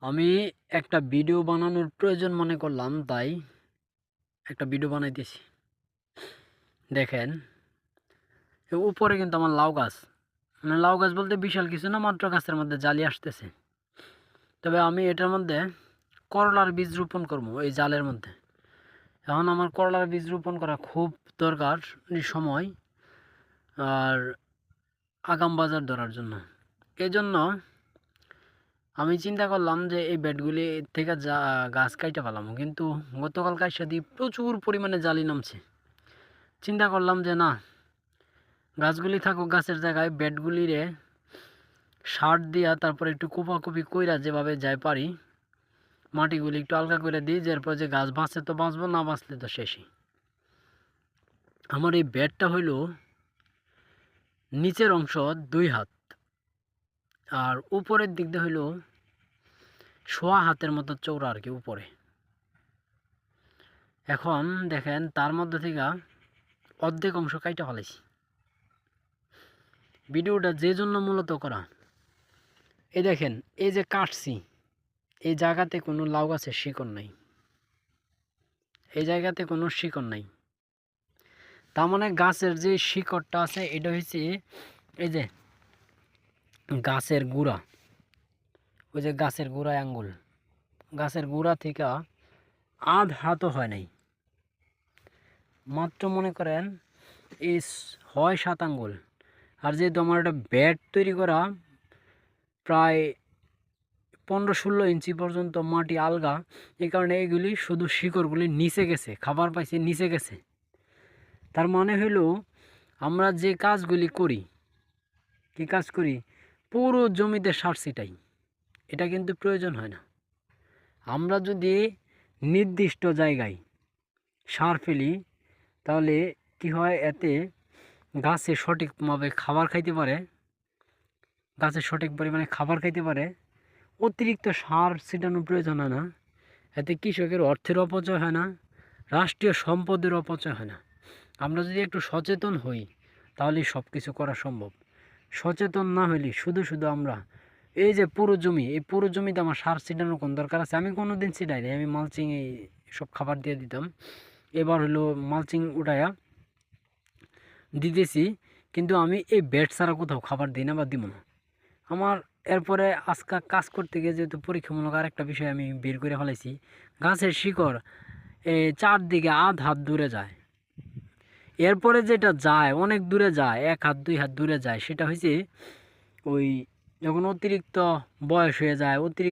আমি একটা ভিডিও বানানোর প্রয়োজন মনে করলাম, তাই একটা ভিডিও বানাইতেছি। দেখেন, উপরে কিন্তু আমার লাউ গাছ, মানে লাউ গাছ বলতে বিশাল কিছু না, মাত্র গাছের মধ্যে জালি আসতেছে। তবে আমি এটার মধ্যে করলার বীজ রোপণ করবো এই জালের মধ্যে। এখন আমার করলার বীজ রোপণ করা খুব দরকার এই সময়, আর আগাম বাজার ধরার জন্য। এই জন্য আমি চিন্তা করলাম যে এই বেডগুলি থেকে গাছ কাইটা পেলাম, কিন্তু গতকাল কাইসা দিয়ে প্রচুর পরিমাণে জালি নামছে। চিন্তা করলাম যে না, গাছগুলি থাকুক গাছের জায়গায়, বেডগুলিরে সার দিয়া তারপরে একটু কোপাকুপি কইরা যেভাবে যাই পারি, মাটিগুলি একটু আলগা করে দিই, এরপর যে গাছ বাঁচে তো বাঁচবো, না বাঁচলে তো শেষই। আমার এই বেডটা হইল নিচের অংশ 2 হাত, আর উপরের দিক দিয়ে হইল 1.25 হাতের মতো চৌড়া আর কি উপরে। এখন দেখেন, তার মধ্যে থেকে অর্ধেক অংশ কাইটা ফেলাইছি। ভিডিওটা যে জন্য মূলত করা, এই দেখেন, এই যে কাটছি, এই জায়গাতে কোনো লাউ গাছের শিকড় নাই, এই জায়গাতে কোনো শিকড় নাই। তার মানে গাছের যে শিকড়টা আছে এটা হচ্ছে এই যে গাছের গুঁড়া, ওই যে গাছের গুঁড়ায় আঙ্গুল, গাছের গুঁড়া থেকে আধ হাতও হয় নাই, মাত্র মনে করেন এই 6-7 আঙ্গুল। আর যেহেতু আমার একটা ব্যাট তৈরি করা প্রায় 15-16 ইঞ্চি পর্যন্ত মাটি আলগা, এই কারণে এইগুলি শুধু শিকড়গুলি নিচে গেছে, খাবার পাইছে নিচে গেছে। তার মানে হলো আমরা যে কাজগুলি করি, কী কাজ করি, পুরো জমিতে সার ছিটাই, এটা কিন্তু প্রয়োজন হয় না। আমরা যদি নির্দিষ্ট জায়গায় সার ফেলি, তাহলে কি হয়, এতে গাছে সঠিকভাবে খাবার খাইতে পারে, গাছে সঠিক পরিমাণে খাবার খাইতে পারে, অতিরিক্ত সার ছিটানোর প্রয়োজন হয় না। এতে কৃষকের অর্থের অপচয় হয় না, রাষ্ট্রীয় সম্পদের অপচয় হয় না। আমরা যদি একটু সচেতন হই, তাহলেই সব কিছু করা সম্ভব। সচেতন না হইলে শুধু শুধু আমরা এই যে পুরো জমি, এই পুরো জমিতে আমার সার ছিটানোর কোন দরকার আছে? আমি কোনো দিন ছিটাই নাই, আমি মালচিং এই সব খাবার দিয়ে দিতাম। এবার হলো মালচিং উঠাইয়া দিতেছি, কিন্তু আমি এই বেড ছাড়া কোথাও খাবার দিই না বা দিব না। আমার এরপরে আজকে কাজ করতে গিয়ে যেহেতু পরীক্ষামূলক আরেকটা বিষয় আমি বের করে ফেলাইছি, গাছের শিকড় এই চারদিকে আধ হাত দূরে যায়। এরপরে যেটা যায় অনেক দূরে যায়, 1 হাত 2 হাত দূরে যায়, সেটা হচ্ছে ওই যখন অতিরিক্ত বয়স হয়ে যায়, অতিরিক্ত